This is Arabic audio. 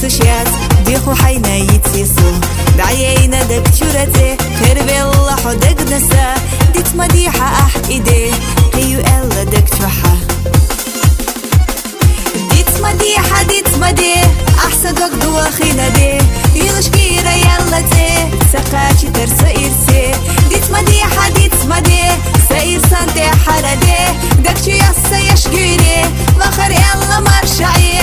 سشيات ديخو حينا يتيسو بعيينا دك جورتي خير بالله حدك نسا ديت مديحة أح إيدي قيو إلا دك توحة ديت مدي أحسن دك دوا خينا دي يلش كيرا يلا تي سقاشي ترسو إرسي ديت مدي سير سانتي حردي دك شو يسا يشقيري وخر يلا مرشعي